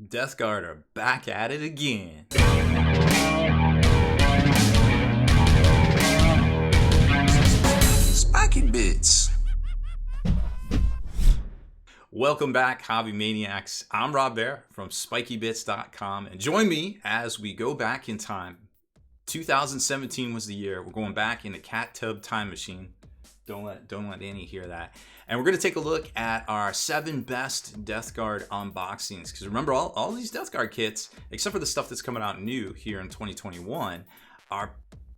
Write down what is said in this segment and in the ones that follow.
Death Guard are back at it again. Spiky Bits. Welcome back, Hobby Maniacs. I'm Rob Bear from SpikyBits.com, and join me as we go back in time. 2017 was the year. We're going back in a cat tub time machine. Don't let Annie hear that. And we're going to take a look at our 7 best Death Guard unboxings. Because remember, all these Death Guard kits, except for the stuff that's coming out new here in 2021, are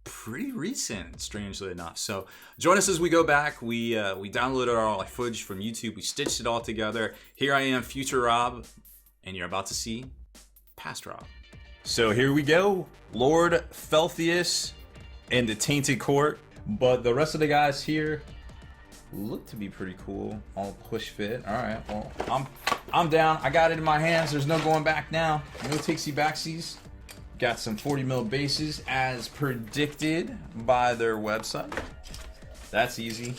pretty recent, strangely enough. So join us as we go back. We downloaded all our footage from YouTube. We stitched it all together. Here I am, future Rob, and you're about to see past Rob. So here we go. Lord Felthius and the Tainted Court. But the rest of the guys here look to be pretty cool. All push fit. All right. Well, I'm down. I got it in my hands. There's no going back now. No takesy backsies. Got some 40 mil bases as predicted by their website. That's easy.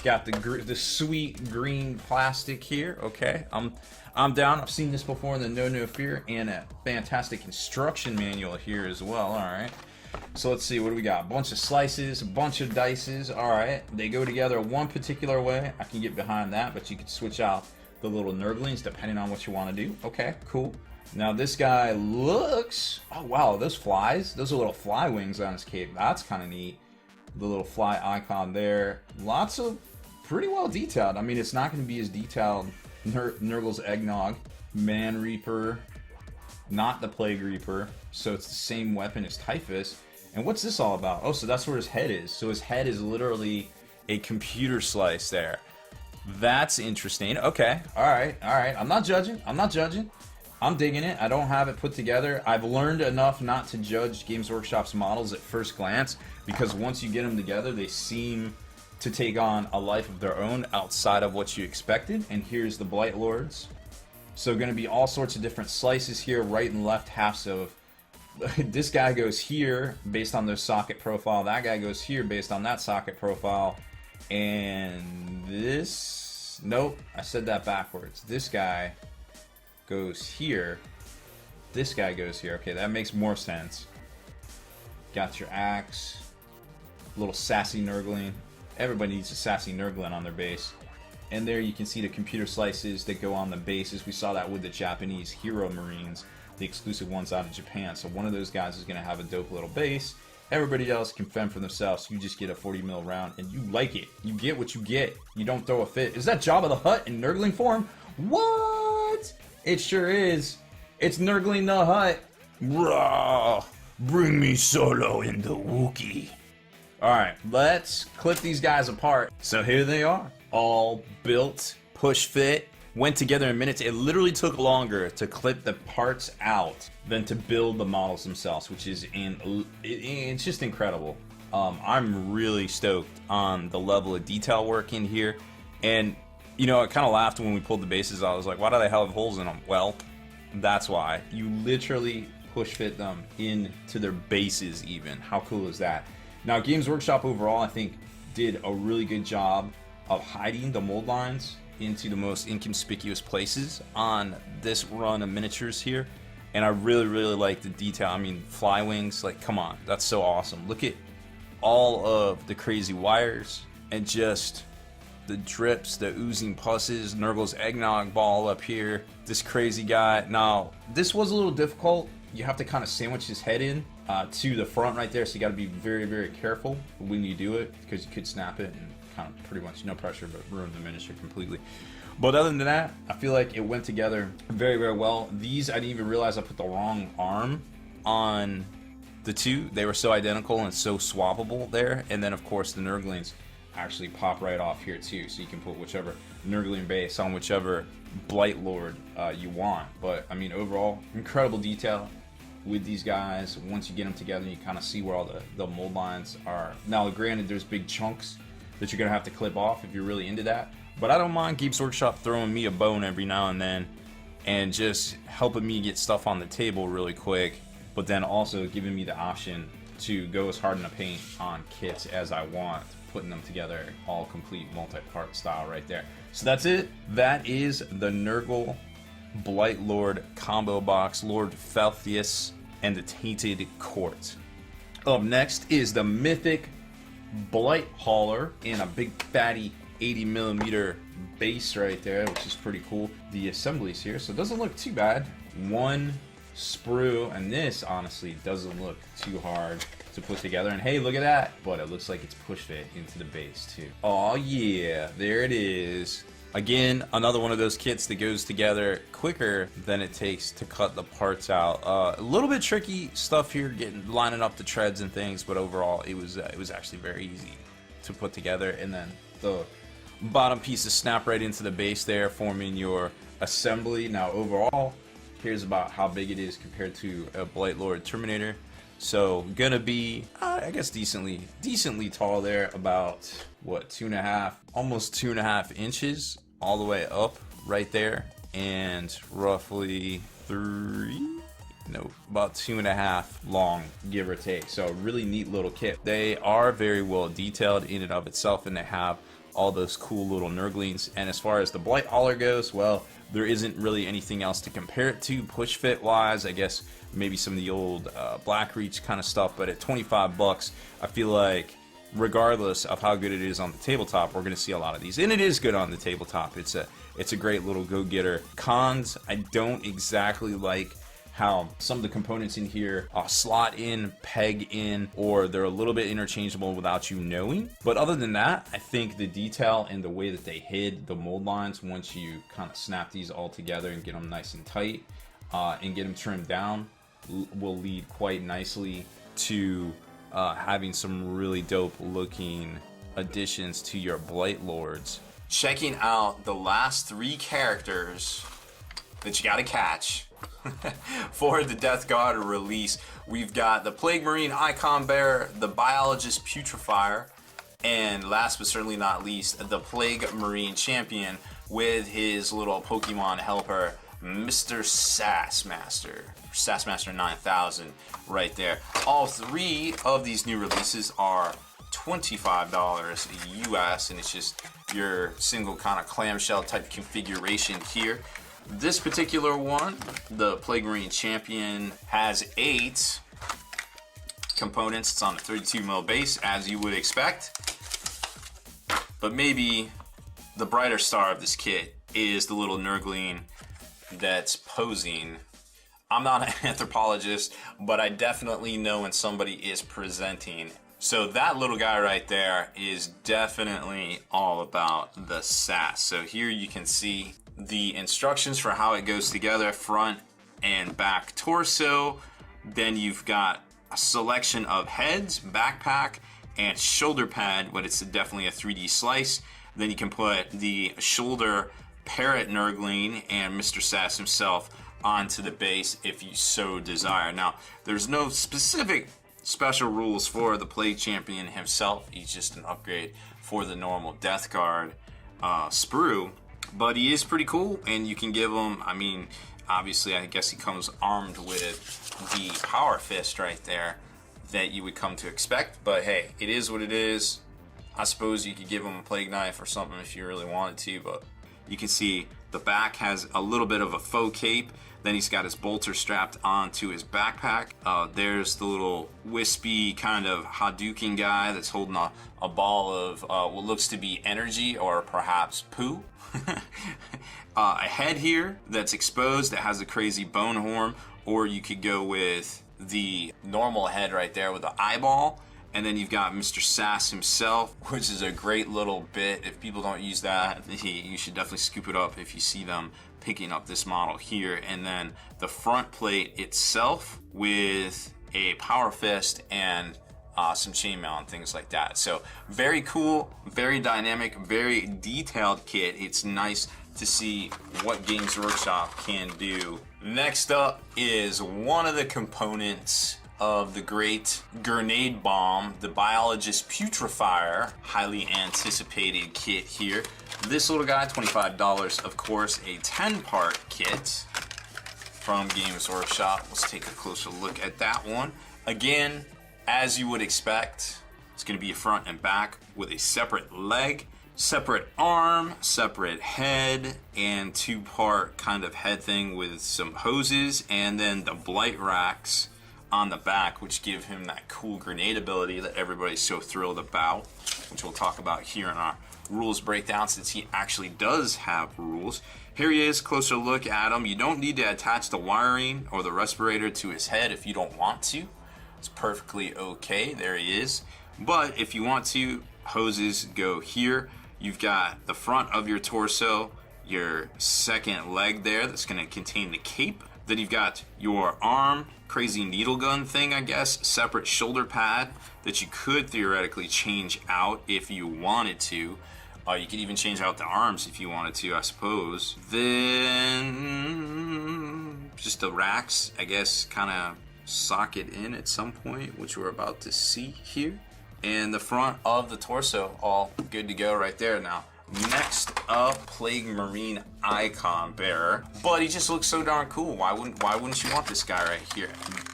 Got the sweet green plastic here. Okay. I'm down. I've seen this before in the No Fear, and a fantastic instruction manual here as well. All right. So let's see, what do we got? A bunch of slices, a bunch of dices. All right, they go together one particular way. I can get behind that, but you can switch out the little nurglings depending on what you want to do. Okay, cool. Now this guy looks, oh wow, those flies, those are little fly wings on his cape. That's kind of neat. The little fly icon there. Lots of pretty well detailed. I mean, it's not going to be as detailed. Nurgle's Eggnog, Man Reaper, not the Plague Reaper, so it's the same weapon as Typhus. And what's this all about? Oh, so that's where his head is. So his head is literally a computer slice there. That's interesting. Okay, all right. I'm not judging. I'm digging it. I don't have it put together. I've learned enough not to judge Games Workshop's models at first glance, because once you get them together, they seem to take on a life of their own outside of what you expected. And here's the Blightlords. So going to be all sorts of different slices here, right and left halves of. This guy goes here based on their socket profile. That guy goes here based on that socket profile. And this, nope, I said that backwards. This guy goes here. This guy goes here. Okay, that makes more sense. Got your axe. Little sassy nurgling. Everybody needs a sassy nurgling on their base. And there you can see the computer slices that go on the bases. We saw that with the Japanese Hero Marines, the exclusive ones out of Japan. So one of those guys is going to have a dope little base. Everybody else can fend for themselves. You just get a 40 mil round and you like it. You get what you get. You don't throw a fit. Is that Jabba the Hutt in nurgling form? What? It sure is. It's nurgling the Hutt. Rah! Bring me Solo in the Wookiee. Alright, let's clip these guys apart. So here they are. All built, push fit, went together in minutes. It literally took longer to clip the parts out than to build the models themselves, which is it's just incredible. I'm really stoked on the level of detail work in here. And, you know, I kind of laughed when we pulled the bases out. I was like, why do they have holes in them? Well, that's why. You literally push fit them into their bases even. How cool is that? Now, Games Workshop overall, I think, did a really good job of hiding the mold lines into the most inconspicuous places on this run of miniatures here. And I really like the detail. I mean, fly wings, like, come on, that's so awesome. Look at all of the crazy wires and just the drips, the oozing pusses, Nurgle's Eggnog ball up here, this crazy guy. Now, this was a little difficult. You have to kind of sandwich his head in to the front right there, so you got to be very careful when you do it, because you could snap it and kind of pretty much no pressure but ruin the miniature completely. But other than that, I feel like it went together very well. These, I didn't even realize I put the wrong arm on the two. They were so identical and so swappable there. And then of course the nurglings actually pop right off here too, so you can put whichever nurgling base on whichever Blightlord you want. But I mean, overall, incredible detail with these guys. Once you get them together, you kind of see where all the mold lines are. Now granted, there's big chunks that you're gonna have to clip off if you're really into that, but I don't mind Games Workshop throwing me a bone every now and then and just helping me get stuff on the table really quick, but then also giving me the option to go as hard in the paint on kits as I want, putting them together all complete multi-part style right there. So that's it. That is the Nurgle Blightlord combo box, Lord Felthius, and the Tainted Court. Up next is the mythic Blight Hauler in a big fatty 80mm base right there, which is pretty cool. The assemblies here, so it doesn't look too bad. One sprue, and this honestly doesn't look too hard to put together. And hey, look at that! But it looks like it's push fit into the base too. Oh yeah, there it is. Again, another one of those kits that goes together quicker than it takes to cut the parts out. A little bit tricky stuff here, lining up the treads and things, but overall it was actually very easy to put together. And then the bottom pieces snap right into the base there, forming your assembly. Now overall, here's about how big it is compared to a Blightlord Terminator. So gonna be, I guess, decently tall there, about what, 2.5, almost 2.5 inches all the way up right there, and roughly about 2.5 long, give or take. So really neat little kit. They are very well detailed in and of itself, and they have all those cool little nurglings. And as far as the Blight Hauler goes, well, there isn't really anything else to compare it to push fit wise. I guess maybe some of the old Black Reach kind of stuff, but at 25 bucks, I feel like regardless of how good it is on the tabletop, we're going to see a lot of these, and it is good on the tabletop. It's a great little go-getter. Cons, I don't exactly like how some of the components in here slot in, peg in, or they're a little bit interchangeable without you knowing. But other than that, I think the detail and the way that they hid the mold lines, once you kind of snap these all together and get them nice and tight and get them trimmed down, will lead quite nicely to having some really dope looking additions to your Blight Lords. Checking out the last 3 characters that you gotta catch for the Death Guard release. We've got the Plague Marine Icon Bearer, the Biologist Putrifier, and last but certainly not least, the Plague Marine Champion with his little Pokemon helper, Mr. Sassmaster 9000 right there. All 3 of these new releases are $25 US, and it's just your single kind of clamshell type configuration here. This particular one, the Plague Marine Champion, has 8 components. It's on a 32mm base, as you would expect. But maybe the brighter star of this kit is the little nurgling that's posing. I'm not an anthropologist, but I definitely know when somebody is presenting. So that little guy right there is definitely all about the sass. So here you can see the instructions for how it goes together, front and back torso. Then you've got a selection of heads, backpack, and shoulder pad, but it's definitely a 3D slice. Then you can put the shoulder parrot nurgling and Mr. Sass himself onto the base if you so desire. Now, there's no specific special rules for the Plague Champion himself. He's just an upgrade for the normal Death Guard sprue. But he is pretty cool, and you can give him, I mean, obviously I guess he comes armed with the Power Fist right there that you would come to expect. But hey, it is what it is. I suppose you could give him a Plague Knife or something if you really wanted to, but you can see the back has a little bit of a faux cape. Then he's got his bolter strapped onto his backpack. There's the little wispy kind of Hadouken guy that's holding a ball of what looks to be energy or perhaps poo. A head here that's exposed that has a crazy bone horn, or you could go with the normal head right there with the eyeball. And then you've got Mr. Sass himself, which is a great little bit. If people don't use that, you should definitely scoop it up if you see them picking up this model here. And then the front plate itself with a Power Fist and some chainmail and things like that. So very cool, very dynamic, very detailed kit. It's nice to see what Games Workshop can do. Next up is one of the components of the great grenade bomb, the Biologist Putrifier, highly anticipated kit here. This little guy, $25, of course, a 10-part kit from Games Workshop. Let's take a closer look at that one. Again, as you would expect, it's going to be a front and back with a separate leg separate arm, separate head, and two-part kind of head thing with some hoses, and then the blight racks on the back, which give him that cool grenade ability that everybody's so thrilled about, which we'll talk about here in our rules breakdown, since he actually does have rules. Here he is, closer look at him. You don't need to attach the wiring or the respirator to his head if you don't want to. It's perfectly okay. There he is. But if you want to, hoses go here. You've got the front of your torso, your second leg there that's going to contain the cape. Then you've got your arm, crazy needle gun thing, I guess, separate shoulder pad that you could theoretically change out if you wanted to. You could even change out the arms if you wanted to, I suppose. Then just the racks, I guess, kind of socket in at some point, which we're about to see here. And the front of the torso, all good to go right there. Now, next up, Plague Marine Icon Bearer. But he just looks so darn cool. Why wouldn't you want this guy right here?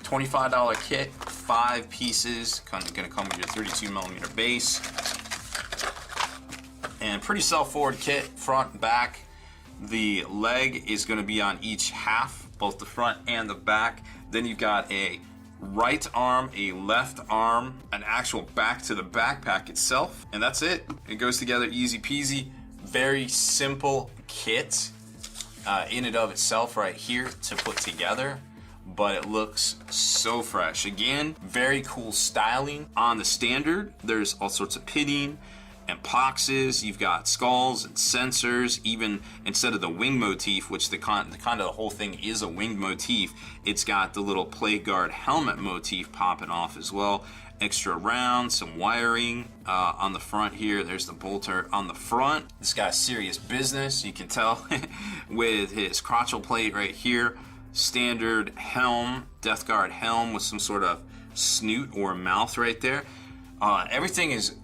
$25 kit, 5 pieces. Gonna come with your 32mm base. And pretty self-forward kit, front and back. The leg is gonna be on each half, both the front and the back. Then you've got a right arm, a left arm, an actual back to the backpack itself, and that's it. It goes together easy peasy. Very simple kit in and of itself right here to put together, but it looks so fresh. Again, very cool styling. On the standard, there's all sorts of pitting and boxes. You've got skulls and sensors. Even instead of the wing motif, which the kind of the whole thing is a winged motif, it's got the little Plague Guard helmet motif popping off as well. Extra rounds, some wiring on the front here. There's the bolter on the front. This guy's serious business, you can tell with his crotchal plate right here. Standard helm, Death Guard helm with some sort of snoot or mouth right there. Everything is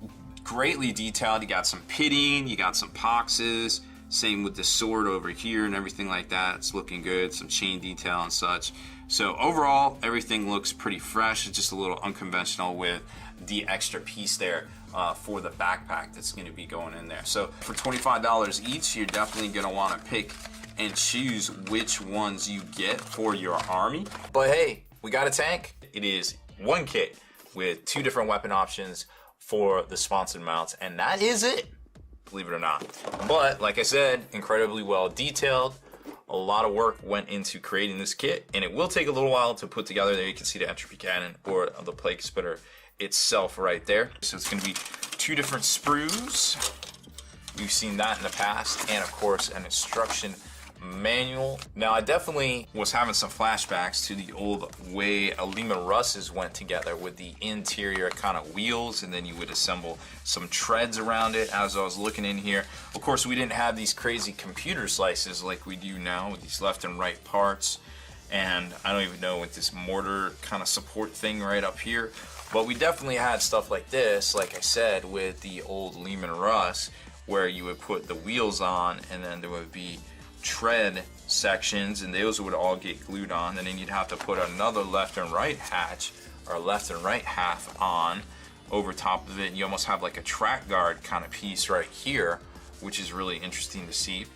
greatly detailed. You got some pitting, you got some boxes, same with the sword over here and everything like that. It's looking good, some chain detail and such. So overall, everything looks pretty fresh. It's just a little unconventional with the extra piece there for the backpack that's going to be going in there. So for $25 each, you're definitely going to want to pick and choose which ones you get for your army. But hey, we got a tank. It is one kit with 2 different weapon options for the sponsored mounts, and that is it, believe it or not. But like I said, incredibly well detailed. A lot of work went into creating this kit, and it will take a little while to put together. There you can see the entropy cannon or the plague spitter itself right there. So it's going to be 2 different sprues. We've seen that in the past, and of course an instruction manual. Now, I definitely was having some flashbacks to the old way Lehman Russes went together with the interior kind of wheels, and then you would assemble some treads around it. As I was looking in here, of course, we didn't have these crazy computer slices like we do now with these left and right parts, and I don't even know with this mortar kind of support thing right up here, but we definitely had stuff like this, like I said, with the old Lehman Russ, where you would put the wheels on, and then there would be tread sections, and those would all get glued on, and then you'd have to put another left and right hatch or left and right half on over top of it, and you almost have like a track guard kind of piece right here, which is really interesting to see.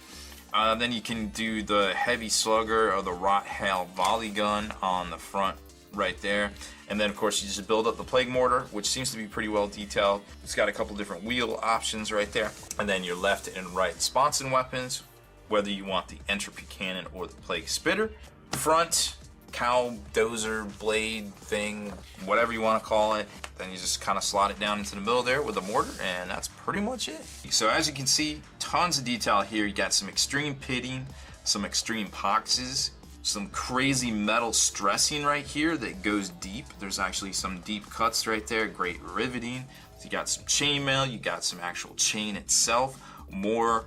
Then you can do the heavy slugger or the rot hail volley gun on the front right there, and then of course you just build up the plague mortar, which seems to be pretty well detailed. It's got a couple different wheel options right there, and then your left and right sponson weapons, whether you want the entropy cannon or the plague spitter. Front cow dozer blade thing, whatever you want to call it. Then you just kind of slot it down into the middle there with a mortar, and that's pretty much it. So as you can see, tons of detail here. You got some extreme pitting, some extreme boxes, some crazy metal stressing right here that goes deep. There's actually some deep cuts right there, great riveting. So you got some chainmail, you got some actual chain itself, more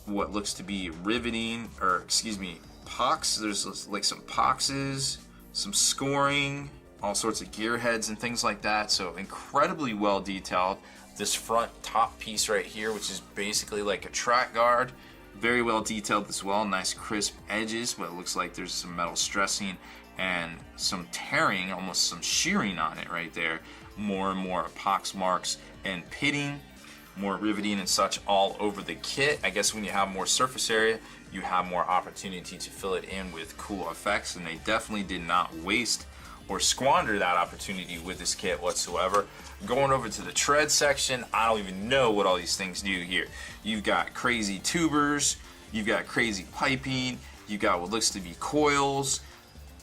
what looks to be riveting, or excuse me, pox. There's like some poxes, some scoring, all sorts of gear heads and things like that. So incredibly well detailed. This front top piece right here, which is basically like a track guard, very well detailed as well. Nice crisp edges, but it looks like there's some metal stressing and some tearing, almost some shearing on it right there. More and more pox marks and pitting. more riveting and such all over the kit. I guess when you have more surface area, you have more opportunity to fill it in with cool effects, and they definitely did not waste or squander that opportunity with this kit whatsoever. Going over to the tread section, I don't even know what all these things do here. You've got crazy tubers, you've got crazy piping, you've got what looks to be coils,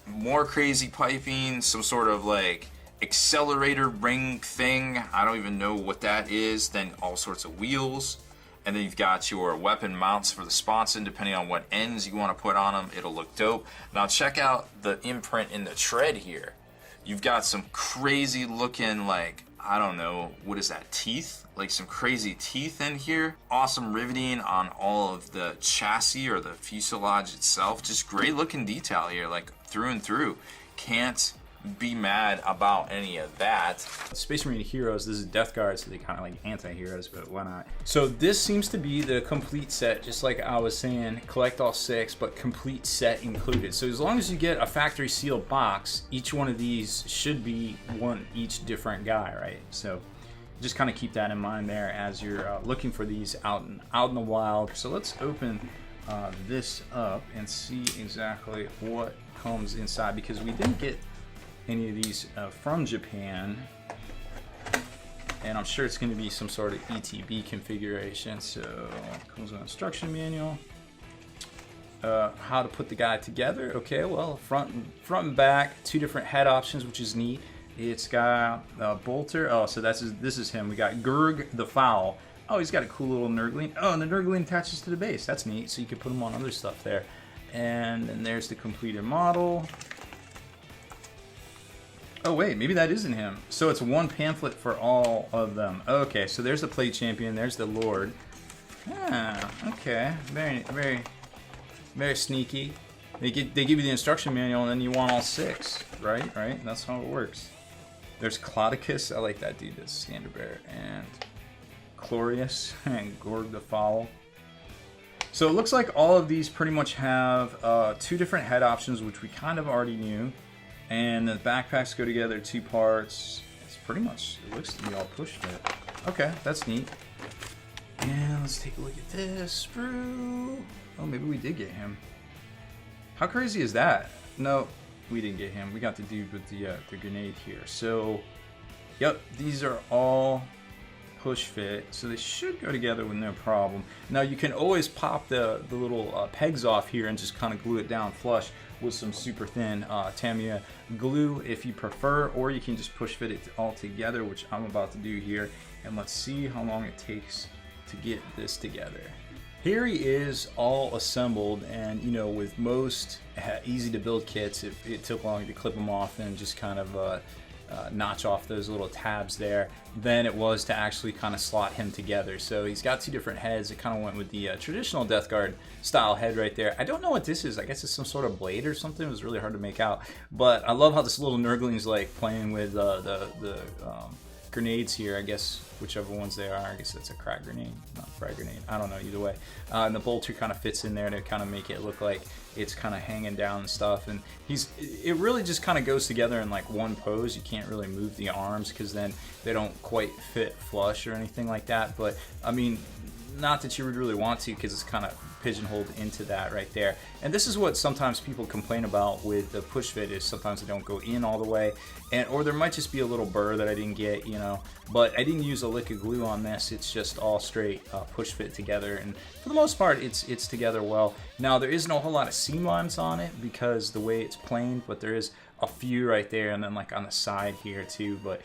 more crazy piping, some sort of like accelerator ring thing, I don't even know what that is, then all sorts of wheels, and then you've got your weapon mounts for the sponson. Depending on what ends you want to put on them, it'll look dope. Now check out the imprint in the tread here. You've got some crazy looking, like, I don't know, what is that, teeth? Like some crazy teeth in here. Awesome riveting on all of the chassis or the fuselage itself. Just great looking detail here, like through and through. Can't be mad about any of that. Space Marine heroes, this is Death Guard, so they kind of like anti-heroes, but why not? So this seems to be the complete set, just like I was saying, collect all 6, but complete set included. So as long as you get a factory sealed box, each one of these should be one each different guy, right? So just kind of keep that in mind there as you're looking for these out in the wild. So let's open this up and see exactly what comes inside, because we didn't get any of these from Japan, and I'm sure it's going to be some sort of ETB configuration. So comes with an instruction manual, how to put the guy together. Okay, well, front and back, 2 different head options, which is neat. It's got a bolter. Oh, so this is him. We got Gurg the Fowl. Oh, he's got a cool little Nurgling. Oh, and the Nurgling attaches to the base. That's neat. So you can put him on other stuff there. And then there's the completed model. Oh wait, maybe that isn't him. So it's one pamphlet for all of them. Okay, so there's the plate champion, there's the Lord. Ah, okay, very sneaky. They give you the instruction manual, and then you want all 6, right? Right, that's how it works. There's Clodicus, I like that dude, that's standard bearer, and Chlorius and Gorg the Fowl. So it looks like all of these pretty much have 2 different head options, which we kind of already knew. And the backpacks go together 2 parts. It's pretty much, it looks to be all push fit. Okay, that's neat. And let's take a look at this. Sprue. Oh, maybe we did get him. How crazy is that? No, we didn't get him. We got the dude with the grenade here. So, yep, these are all push fit, so they should go together with no problem. Now you can always pop the little pegs off here and just kind of glue it down flush with some super thin Tamiya glue if you prefer, or you can just push fit it all together, which I'm about to do here. And let's see how long it takes to get this together. Here he is all assembled, and you know, with most easy to build kits, it took longer to clip them off and just kind of notch off those little tabs there than it was to actually kind of slot him together. So he's got 2 different heads. It kind of went with the traditional Death Guard style head right there. I don't know what this is. I guess it's some sort of blade or something. It was really hard to make out, but I love how this little Nurgling's like playing with the grenades here. I guess whichever ones they are. I guess it's a crack grenade, not a frag grenade. I don't know, either way. And the bolter kind of fits in there to kind of make it look like it's kind of hanging down and stuff. And it really just kind of goes together in like one pose. You can't really move the arms because then they don't quite fit flush or anything like that. But I mean, not that you would really want to, because it's kind of pigeonholed into that right there. And this is what sometimes people complain about with the push fit, is sometimes they don't go in all the way, or there might just be a little burr that I didn't get, you know. But I didn't use a lick of glue on this. It's just all straight push fit together, and for the most part it's together well. Now there isn't a whole lot of seam lines on it because the way it's planed, but there is a few right there, and then like on the side here too. But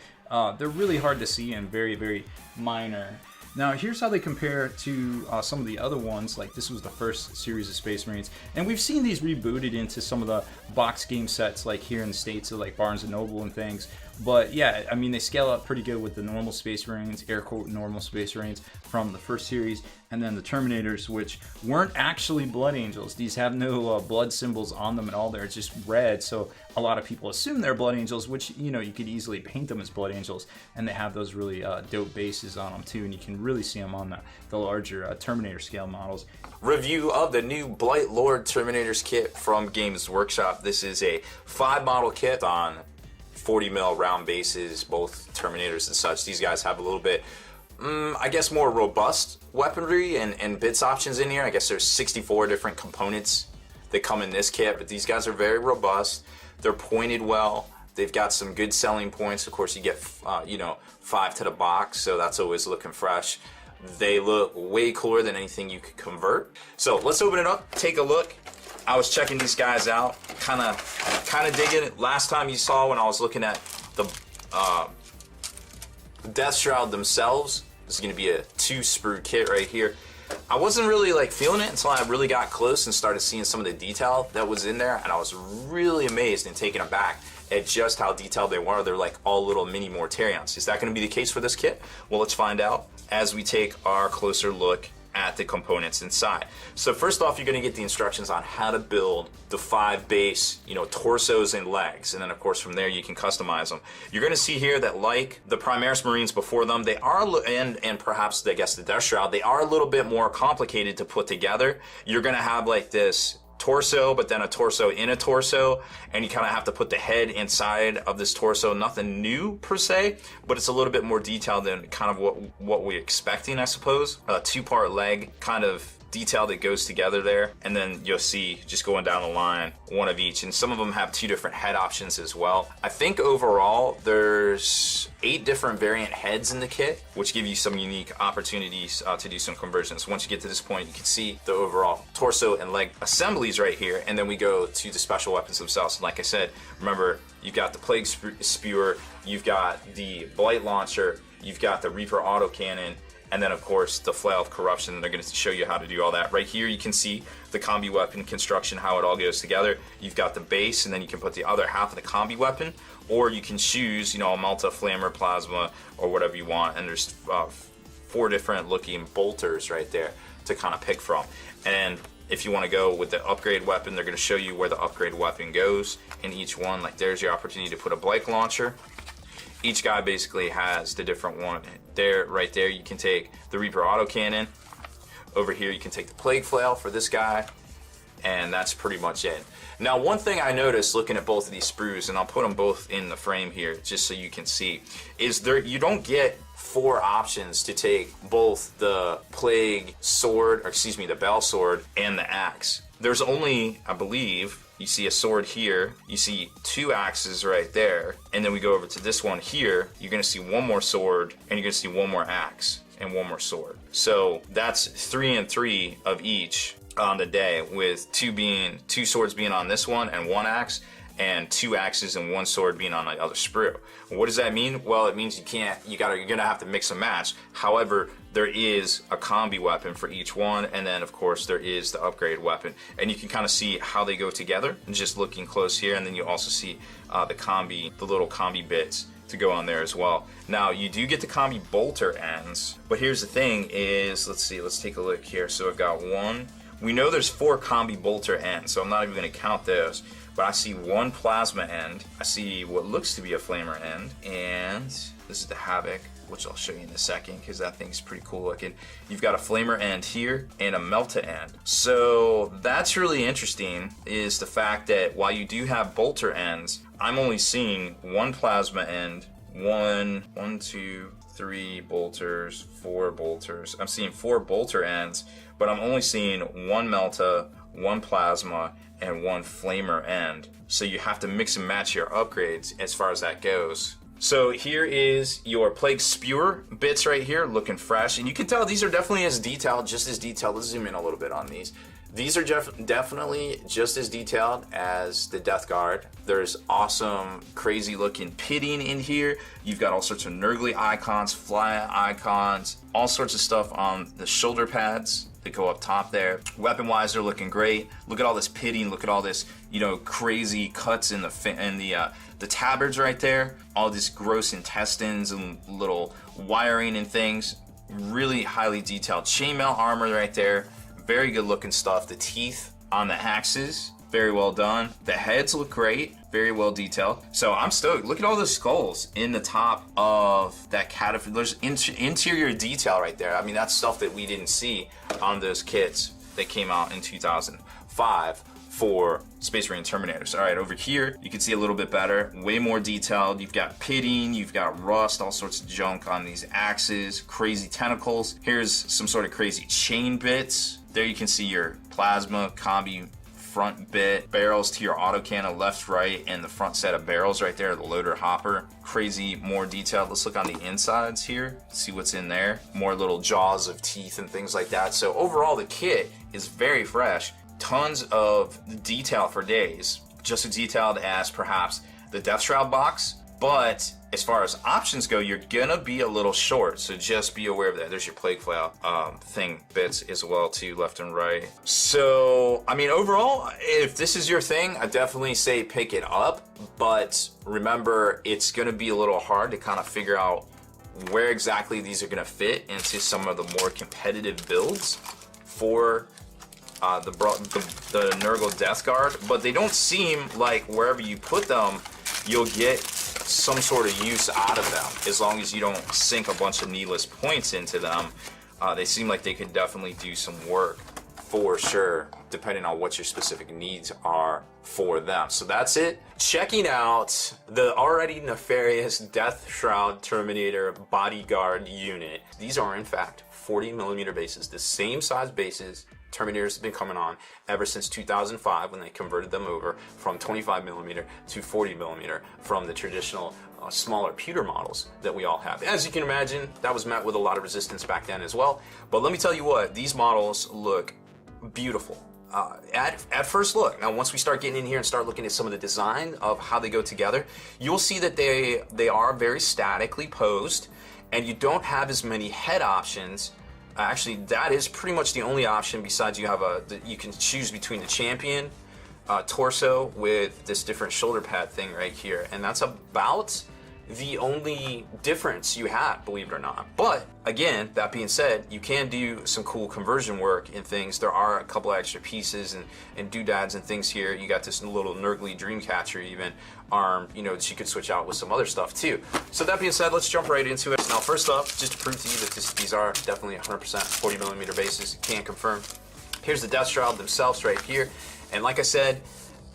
they're really hard to see and very, very minor. Now here's how they compare to some of the other ones. Like this was the first series of Space Marines, and we've seen these rebooted into some of the box game sets like here in the States, so like Barnes & Noble and things. But yeah, I mean, they scale up pretty good with the normal Space Marines, air quote normal Space Marines from the first series, and then the Terminators, which weren't actually Blood Angels. These have no blood symbols on them at all. They're just red, so a lot of people assume they're Blood Angels, which, you know, you could easily paint them as Blood Angels, and they have those really dope bases on them too, and you can really see them on the larger Terminator scale models. Review of the new Blightlord Terminators kit from Games Workshop. This is a 5-model kit on 40 mil round bases, both Terminators and such. These guys have a little bit I guess, more robust weaponry and bits options in here. I guess there's 64 different components that come in this kit, but these guys are very robust. They're pointed well. They've got some good selling points. Of course, you get, 5 to the box, so that's always looking fresh. They look way cooler than anything you could convert. So let's open it up, take a look. I was checking these guys out, kind of digging it. Last time you saw when I was looking at the Deathshroud themselves, this is going to be a 2-sprue kit right here. I wasn't really like feeling it until I really got close and started seeing some of the detail that was in there, and I was really amazed and taken aback at just how detailed they were. They're like all little mini Mortarions. Is that going to be the case for this kit? Well, let's find out as we take our closer look at the components inside. So first off, you're going to get the instructions on how to build the 5 base, torsos and legs, and then of course from there you can customize them. You're going to see here that, like the Primaris Marines before them, they are, and perhaps I guess the Deathshroud, they are a little bit more complicated to put together. You're going to have like this torso, but then a torso in a torso, and you kind of have to put the head inside of this torso. Nothing new per se, but it's a little bit more detailed than kind of what we're expecting, I suppose. A 2-part leg kind of detail that goes together there, and then you'll see just going down the line, one of each, and some of them have 2 different head options as well. I think overall there's 8 different variant heads in the kit, which give you some unique opportunities to do some conversions. Once you get to this point, you can see the overall torso and leg assemblies right here, and then we go to the special weapons themselves. And like I said, remember, you've got the Plague Spewer, you've got the Blight Launcher, you've got the Reaper Autocannon, and then of course the Flail of Corruption. They're going to show you how to do all that. Right here you can see the combi weapon construction, how it all goes together. You've got the base, and then you can put the other half of the combi weapon, or you can choose, a Malta, Flammer, Plasma, or whatever you want. And there's 4 different looking bolters right there to kind of pick from. And if you want to go with the upgrade weapon, they're going to show you where the upgrade weapon goes in each one. Like there's your opportunity to put a Blight Launcher. Each guy basically has the different one. There, right there, you can take the Reaper Autocannon. Over here, you can take the Plague Flail for this guy, and that's pretty much it. Now, one thing I noticed looking at both of these sprues, and I'll put them both in the frame here just so you can see, is you don't get 4 options to take both the Plague Sword, or excuse me, the Bell Sword, and the Axe. There's only, I believe, you see a sword here, you see 2 axes right there, and then we go over to this one here, you're going to see 1 more sword, and you're going to see 1 more axe, and 1 more sword. So that's 3 and 3 of each on the day, with 2 swords being on this one, and 1 axe, and 2 axes and 1 sword being on the other sprue. What does that mean? Well, it means you're gonna have to mix and match. However, there is a combi weapon for each one, and then of course there is the upgrade weapon, and you can kind of see how they go together just looking close here. And then you also see the little combi bits to go on there as well. Now you do get the combi bolter ends, but here's the thing is, let's take a look here. So I've got 1. We know there's 4 combi bolter ends, so I'm not even going to count those. But I see 1 plasma end, I see what looks to be a flamer end, and this is the Havoc, which I'll show you in a second because that thing's pretty cool looking. You've got a flamer end here and a melta end. So that's really interesting, is the fact that while you do have bolter ends, I'm only seeing 1 plasma end, 1, 2, 3 bolters, 4 bolters. I'm seeing 4 bolter ends, but I'm only seeing 1 melta, 1 plasma, and 1 flamer end. So you have to mix and match your upgrades as far as that goes. So here is your Plague Spewer bits right here, looking fresh. And you can tell these are definitely just as detailed. Let's zoom in a little bit on these. These are definitely just as detailed as the Death Guard. There's awesome, crazy looking pitting in here. You've got all sorts of Nurgly icons, fly icons, all sorts of stuff on the shoulder pads that go up top there. Weapon-wise, they're looking great. Look at all this pitting. Look at all this, crazy cuts in the tabards right there. All these gross intestines and little wiring and things. Really highly detailed chainmail armor right there. Very good looking stuff. The teeth on the axes, very well done. The heads look great, very well detailed. So I'm stoked. Look at all the skulls in the top of that catapult. There's interior detail right there. I mean, that's stuff that we didn't see on those kits that came out in 2005 for Space Marine Terminators. All right, over here, you can see a little bit better, way more detailed. You've got pitting, you've got rust, all sorts of junk on these axes, crazy tentacles. Here's some sort of crazy chain bits. There you can see your plasma, combi front bit, barrels to your autocannon left, right, and the front set of barrels right there, the loader hopper. Crazy, more detailed. Let's look on the insides here, see what's in there. More little jaws of teeth and things like that. So overall, the kit is very fresh. Tons of detail for days. Just as detailed as perhaps the Deathshroud box, but as far as options go, you're gonna be a little short, so just be aware of that. There's your plague flail thing bits as well too, left and right. So, I mean, overall, if this is your thing, I definitely say pick it up, but remember, it's gonna be a little hard to kind of figure out where exactly these are gonna fit into some of the more competitive builds for the Nurgle Death Guard, but they don't seem like wherever you put them, you'll get some sort of use out of them, as long as you don't sink a bunch of needless points into them. They seem like they could definitely do some work for sure, depending on what your specific needs are for them. So that's it. Checking out the already nefarious Deathshroud Terminator Bodyguard unit. These are in fact 40mm bases, the same size bases Terminators have been coming on ever since 2005 when they converted them over from 25mm to 40mm from the traditional smaller pewter models that we all have. As you can imagine, that was met with a lot of resistance back then as well. But let me tell you what, these models look beautiful. At first look. Now, once we start getting in here and start looking at some of the design of how they go together, you'll see that they are very statically posed, and you don't have as many head options. Actually, that is pretty much the only option. Besides, you can choose between the champion torso with this different shoulder pad thing right here, and that's about the only difference you have, believe it or not. But again, that being said, you can do some cool conversion work in things. There are a couple of extra pieces and doodads and things here. You got this little Nurgly Dreamcatcher even arm, you know, that you could switch out with some other stuff too. So that being said, let's jump right into it. Now, first up, just to prove to you that these are definitely 100% 40mm bases, can confirm. Here's the Deathshroud themselves right here. And like I said,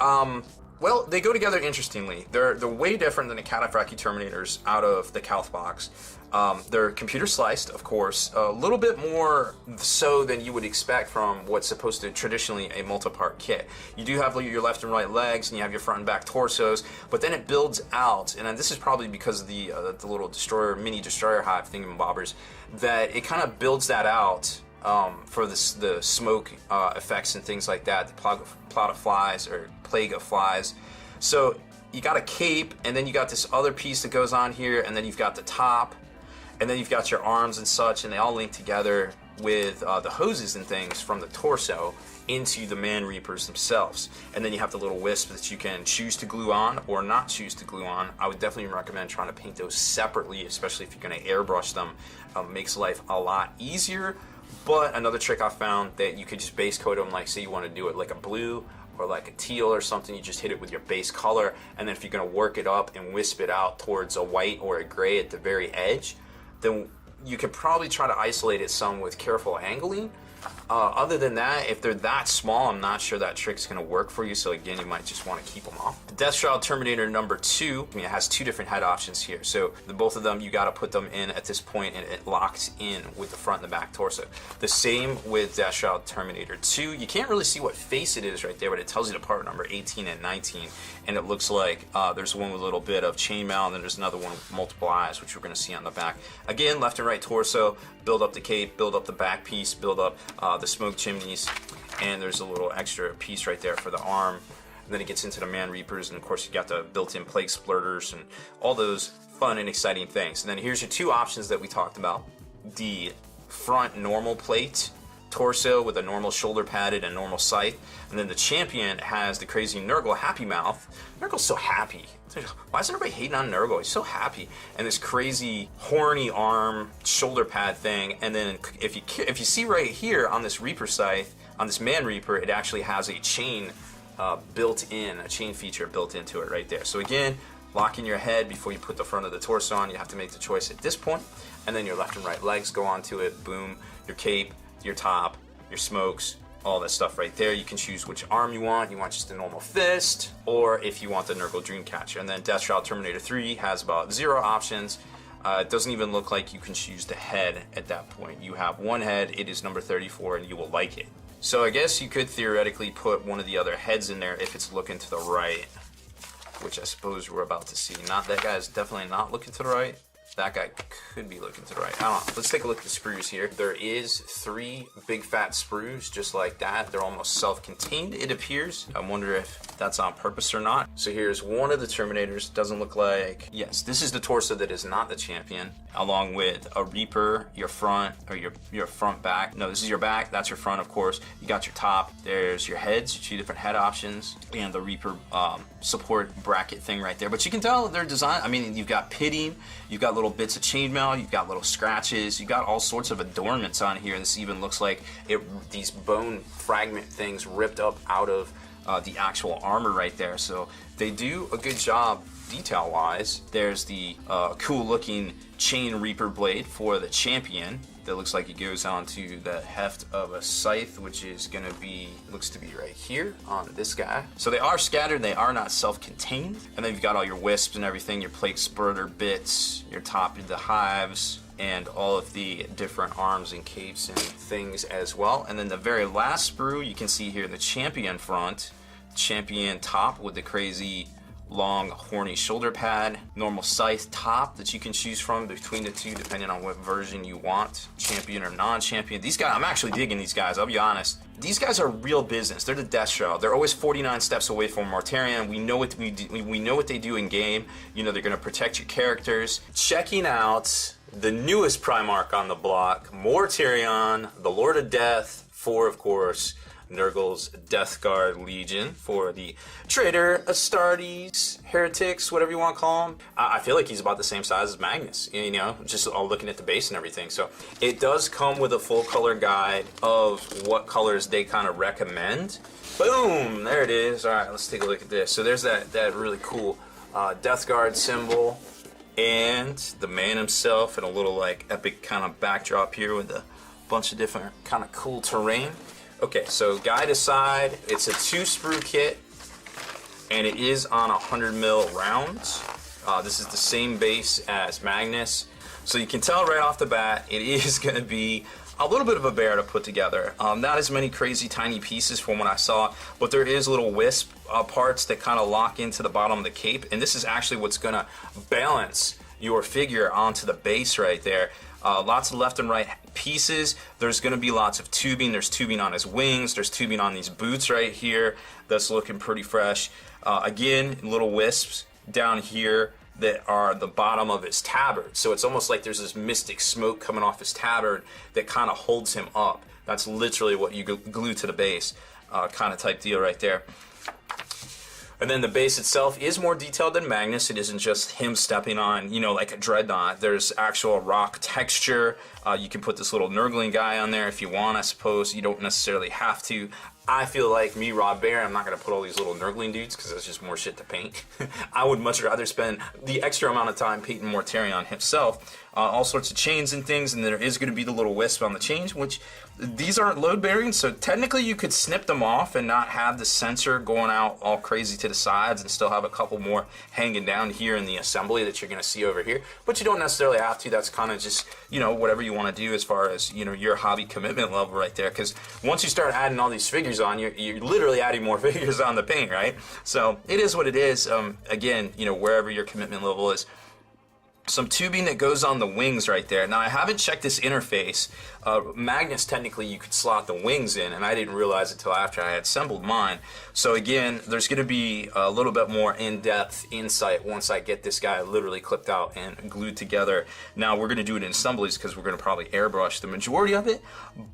well, they go together interestingly. They're way different than the Cataphractii Terminators out of the Calth box. They're computer sliced, of course, a little bit more so than you would expect from what's supposed to traditionally a multi-part kit. You do have your left and right legs, and you have your front and back torsos, but then it builds out, and this is probably because of the little destroyer, mini destroyer hive thingamabobbers, that it kind of builds that out for the smoke effects and things like that, the plague of flies. So you got a cape, and then you got this other piece that goes on here, and then you've got the top, and then you've got your arms and such, and they all link together with the hoses and things from the torso into the Man Reapers themselves. And then you have the little wisp that you can choose to glue on or not choose to glue on. I would definitely recommend trying to paint those separately, especially if you're going to airbrush them. Makes life a lot easier. But another trick I found that you could just base coat them, like say you want to do it like a blue or like a teal or something, you just hit it with your base color, and then if you're going to work it up and wisp it out towards a white or a gray at the very edge, then you could probably try to isolate it some with careful angling. Other than that, if they're that small, I'm not sure that trick's going to work for you, so again, you might just want to keep them off. The Deathshroud Terminator number 2, it has two different head options here, so both of them, you got to put them in at this point, and it locks in with the front and the back torso. The same with Deathshroud Terminator 2. You can't really see what face it is right there, but it tells you the part number 18 and 19, and it looks like there's one with a little bit of chainmail, and then there's another one with multiple eyes, which we're going to see on the back. Again, left and right torso, build up the cape, build up the back piece, build up the smoke chimneys, and there's a little extra piece right there for the arm. And then it gets into the Man Reapers, and of course you got the built-in plague splurters and all those fun and exciting things. And then here's your two options that we talked about. The front normal plate torso with a normal shoulder padded and normal scythe, and then the champion has the crazy Nurgle Happy Mouth. Nurgle's so happy. Why is everybody hating on Nurgle? He's so happy. And this crazy horny arm shoulder pad thing, and then if you see right here on this Reaper scythe, on this Man Reaper, it actually has a chain built in, a chain feature built into it right there. So again, locking your head before you put the front of the torso on, you have to make the choice at this point, and then your left and right legs go onto it, boom, your cape, your top, your smokes, all that stuff right there. You can choose which arm you want. You want just a normal fist, or if you want the Nurgle Dreamcatcher. And then Deathshroud Terminator 3 has about 0 options. It doesn't even look like you can choose the head at that point. You have one head, it is number 34, and you will like it. So I guess you could theoretically put one of the other heads in there if it's looking to the right, which I suppose we're about to see. Not that guy is definitely not looking to the right. That guy could be looking to the right. I don't know. Let's take a look at the sprues here. There is 3 big fat sprues just like that. They're almost self-contained, it appears. I wonder if that's on purpose or not. So here's one of the Terminators. Doesn't look like... Yes, this is the torso that is not the champion, along with a Reaper, your front, or your front back. No, this is your back. That's your front, of course. You got your top. There's your heads, 2 different head options, and the Reaper support bracket thing right there. But you can tell they're designed... I mean, you've got pitting, you've got little bits of chainmail, you've got little scratches, you've got all sorts of adornments on here. This even looks like these bone fragment things ripped up out of the actual armor right there. So they do a good job detail wise. There's the cool looking chain Reaper blade for the champion that looks like it goes onto the heft of a scythe, which is gonna be, looks to be right here on this guy. So they are scattered, they are not self-contained. And then you've got all your wisps and everything, your plate spurter bits, your top of the hives, and all of the different arms and capes and things as well. And then the very last sprue, you can see here the champion front, champion top with the crazy long horny shoulder pad, normal scythe top that you can choose from between the 2 depending on what version you want, champion or non-champion. These guys, I'm actually digging these guys, I'll be honest. These guys are real business. They're the Deathshroud. They're always 49 steps away from Mortarion. We know what we know what they do in game. You know, they're gonna protect your characters. Checking out the newest Primarch on the block, Mortarion, the Lord of Death, for, of course, Nurgle's Death Guard Legion, for the Traitor, Astartes, Heretics, whatever you want to call them. I feel like he's about the same size as Magnus, you know, just all looking at the base and everything. So it does come with a full color guide of what colors they kind of recommend. Boom, there it is. All right, let's take a look at this. So there's that really cool Death Guard symbol, and the man himself, and a little like epic kind of backdrop here with a bunch of different kind of cool terrain. Okay, so guide aside, it's a 2 sprue kit, and it is on 100 mil rounds. This is the same base as Magnus, so you can tell right off the bat it is going to be a little bit of a bear to put together. Not as many crazy tiny pieces from what I saw, but there is little wisp parts that kind of lock into the bottom of the cape, and this is actually what's going to balance your figure onto the base right there. Lots of left and right pieces. There's going to be lots of tubing. There's tubing on his wings. There's tubing on these boots right here. That's looking pretty fresh. Again, little wisps down here that are the bottom of his tabard. So it's almost like there's this mystic smoke coming off his tabard that kind of holds him up. That's literally what you glue to the base, kind of type deal right there. And then the base itself is more detailed than Magnus. It isn't just him stepping on, you know, like a dreadnought. There's actual rock texture. You can put this little Nurgling guy on there if you want, I suppose. You don't necessarily have to. I feel like me, Rob Bear, I'm not going to put all these little Nurgling dudes because that's just more shit to paint. I would much rather spend the extra amount of time painting Mortarion himself. All sorts of chains and things, and there is going to be the little wisp on the chains, which these aren't load bearing, so technically you could snip them off and not have the sensor going out all crazy to the sides and still have a couple more hanging down here in the assembly that you're going to see over here, but you don't necessarily have to. That's kind of just, you know, whatever you want to do as far as, you know, your hobby commitment level right there, because once you start adding all these figures on, you're literally adding more figures on the paint, right? So it is what it is. Again, you know, wherever your commitment level is. Some tubing that goes on the wings right there. Now, I haven't checked this interface. Magnus, technically, you could slot the wings in, and I didn't realize it until after I had assembled mine. So again, there's going to be a little bit more in-depth insight once I get this guy literally clipped out and glued together. Now, we're going to do it in assemblies because we're going to probably airbrush the majority of it.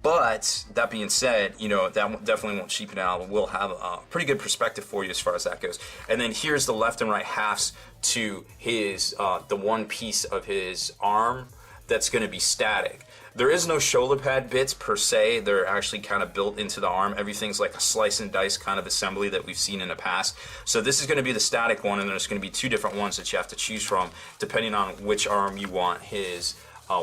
But that being said, you know, that definitely won't cheapen out. We'll have a pretty good perspective for you as far as that goes. And then here's the left and right halves to his the one piece of his arm that's going to be static. There is no shoulder pad bits per se. They're actually kind of built into the arm. Everything's like a slice and dice kind of assembly that we've seen in the past. So this is going to be the static one, and there's going to be 2 different ones that you have to choose from depending on which arm you want his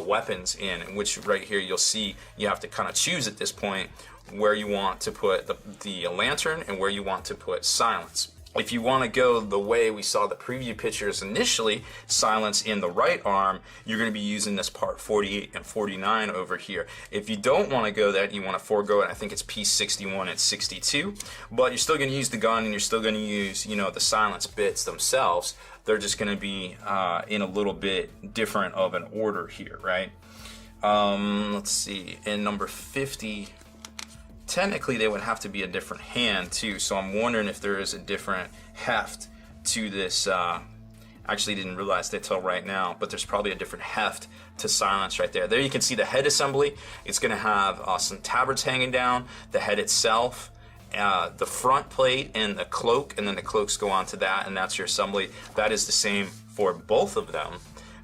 weapons in, which right here you'll see you have to kind of choose at this point where you want to put the lantern and where you want to put silence. If you want to go the way we saw the preview pictures initially, silence in the right arm, you're going to be using this part 48 and 49 over here. If you don't want to go that, you want to forego it, I think it's piece 61 and 62, but you're still going to use the gun and you're still going to use, you know, the silence bits themselves. They're just going to be in a little bit different of an order here, right? Let's see, in number 50, technically they would have to be a different hand too, so I'm wondering if there is a different heft to this. Actually didn't realize that till right now, but there's probably a different heft to silence right there. There you can see the head assembly. It's going to have some tabards hanging down, the head itself, the front plate and the cloak, and then the cloaks go onto that, and that's your assembly. That is the same for both of them,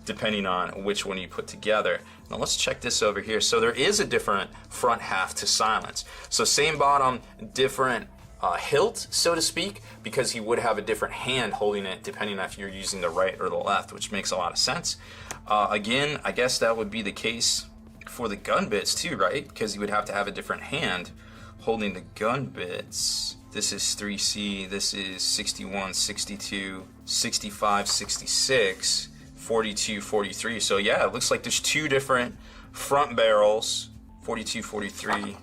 depending on which one you put together. Now let's check this over here. So there is a different front half to silence. So same bottom, different hilt, so to speak, because he would have a different hand holding it depending on if you're using the right or the left, which makes a lot of sense. Again, I guess that would be the case for the gun bits too, right? Because you would have to have a different hand holding the gun bits. This is 3C, this is 61, 62, 65, 66. 42, 43. So yeah, it looks like there's two different front barrels, 42, 43,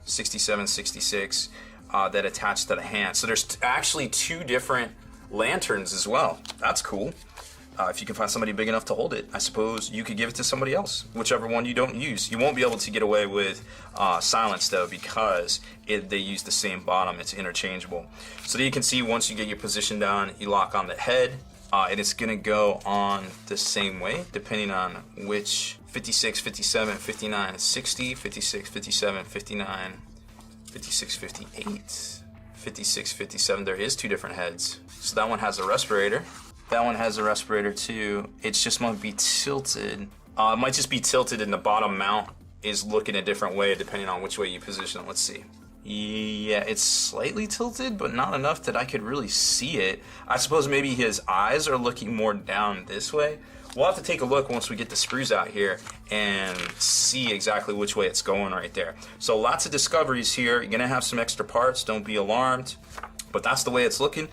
67, 66, that attach to the hand. So there's actually two different lanterns as well. That's cool. If you can find somebody big enough to hold it, I suppose you could give it to somebody else, whichever one you don't use. You won't be able to get away with silence though, because they use the same bottom. It's interchangeable. So there you can see once you get your position down, you lock on the head. And it's going to go on the same way, depending on which 56, 57, 59, 60, 56, 57, 59, 56, 58, 56, 57. There is two different heads. So that one has a respirator. That one has a respirator too. It's just might be tilted. It might just be tilted and the bottom mount is looking a different way depending on which way you position it. Let's see. Yeah, it's slightly tilted, but not enough that I could really see it. I suppose maybe his eyes are looking more down this way. We'll have to take a look once we get the screws out here and see exactly which way it's going right there. So lots of discoveries here. You're gonna have some extra parts, don't be alarmed, but that's the way it's looking.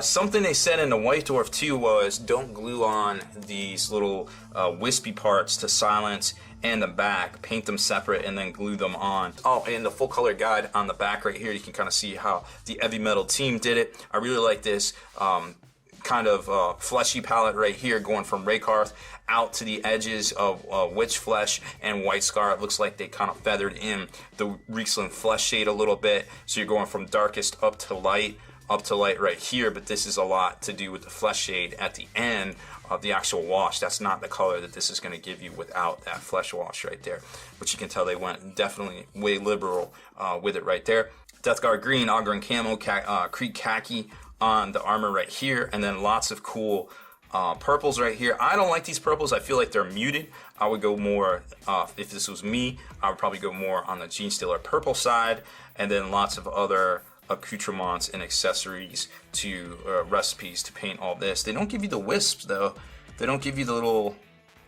Something they said in the White Dwarf too was don't glue on these little wispy parts to silence and the back, paint them separate and then glue them on. Oh, and the full color guide on the back right here, you can kind of see how the Heavy Metal team did it. I really like this kind of fleshy palette right here going from Raykarth out to the edges of Witch Flesh and White Scar. It looks like they kind of feathered in the Riesling Flesh shade a little bit, so you're going from darkest up to light right here, but this is a lot to do with the flesh shade at the end of the actual wash. That's not the color that this is going to give you without that flesh wash right there, which you can tell they went definitely way liberal with it right there. Death Guard green, Ogren camo, Creek khaki on the armor right here, and then lots of cool purples right here. I don't like these purples. I feel like they're muted. I would go more, if this was me, I would probably go more on the Genestealer purple side, and then lots of other accoutrements and accessories to recipes to paint all this. They don't give you the wisps though. They don't give you the little,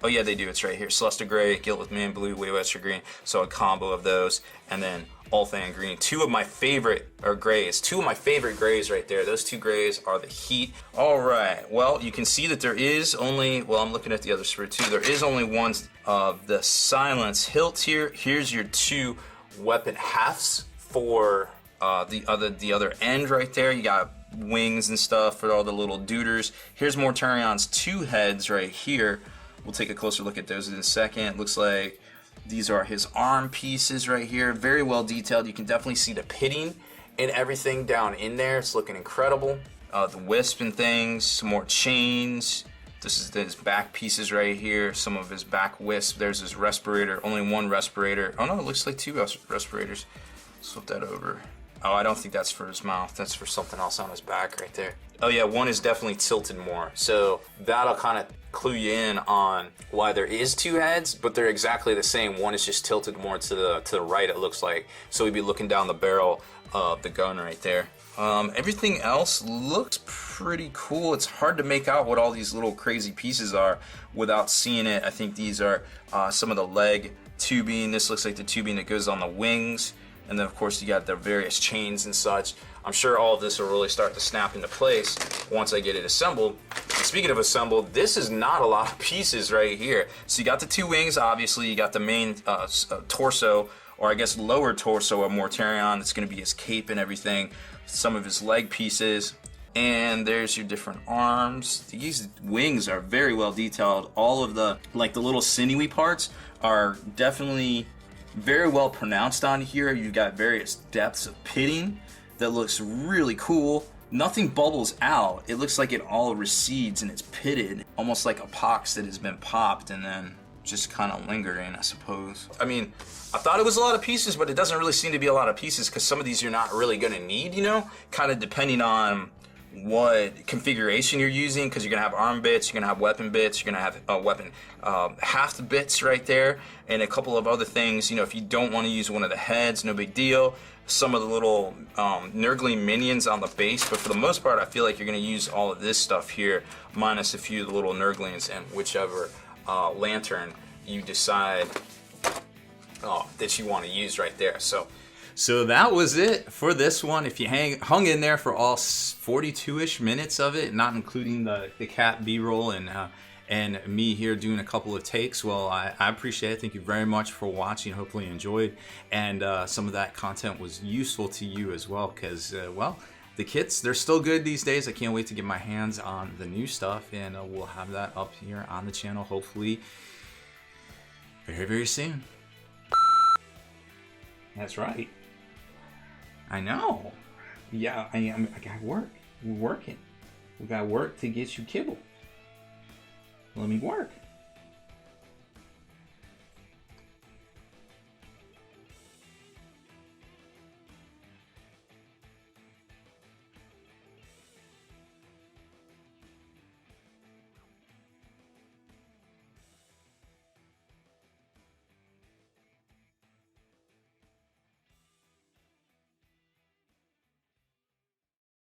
oh yeah they do, it's right here. Celesta Gray, Gilt with Man Blue, Waywester Green, so a combo of those, and then Ulthan Green. Two of my favorite grays right there. Those two grays are the heat. Alright, well you can see that there is only, well I'm looking at the other sprue too, there is only one of the silence hilt here. Here's your two weapon halves for the other end right there. You got wings and stuff for all the little duders. Here's Mortarion's two heads right here. We'll take a closer look at those in a second. It looks like these are his arm pieces right here. Very well detailed. You can definitely see the pitting and everything down in there. It's looking incredible. The wisp and things, some more chains. This is his back pieces right here. Some of his back wisp. There's his respirator. Only one respirator. Oh no, it looks like two respirators. Flip that over. Oh, I don't think that's for his mouth. That's for something else on his back right there. Oh yeah, one is definitely tilted more. So that'll kind of clue you in on why there is two heads, but they're exactly the same. One is just tilted more to the right, it looks like. So we'd be looking down the barrel of the gun right there. Everything else looks pretty cool. It's hard to make out what all these little crazy pieces are without seeing it. I think these are some of the leg tubing. This looks like the tubing that goes on the wings. And then of course you got the various chains and such. I'm sure all of this will really start to snap into place once I get it assembled. And speaking of assembled, this is not a lot of pieces right here. So you got the 2 wings, obviously. You got the main torso, or I guess lower torso of Mortarion. It's going to be his cape and everything. Some of his leg pieces. And there's your different arms. These wings are very well detailed. All of the, like the little sinewy parts are definitely very well pronounced on here. You've got various depths of pitting that looks really cool. Nothing bubbles out. It looks like it all recedes and it's pitted, almost like a pox that has been popped and then just kind of lingering, I suppose. I mean, I thought it was a lot of pieces, but it doesn't really seem to be a lot of pieces because some of these you're not really gonna need, you know? Kind of depending on what configuration you're using, because you're gonna have arm bits, you're gonna have weapon bits, you're gonna have weapon haft bits right there, and a couple of other things. You know, if you don't want to use one of the heads, no big deal. Some of the little nurgling minions on the base, but for the most part, I feel like you're gonna use all of this stuff here, minus a few of the little nurglings and whichever lantern you decide that you want to use right there. So that was it for this one. If you hung in there for all 42-ish minutes of it, not including the cat B-roll and me here doing a couple of takes, well, I appreciate it. Thank you very much for watching. Hopefully you enjoyed, and some of that content was useful to you as well, because, well, the kits, they're still good these days. I can't wait to get my hands on the new stuff, and we'll have that up here on the channel hopefully very, very soon. That's right. I know. Yeah, I got work. We're working. We got work to get you kibble. Let me work.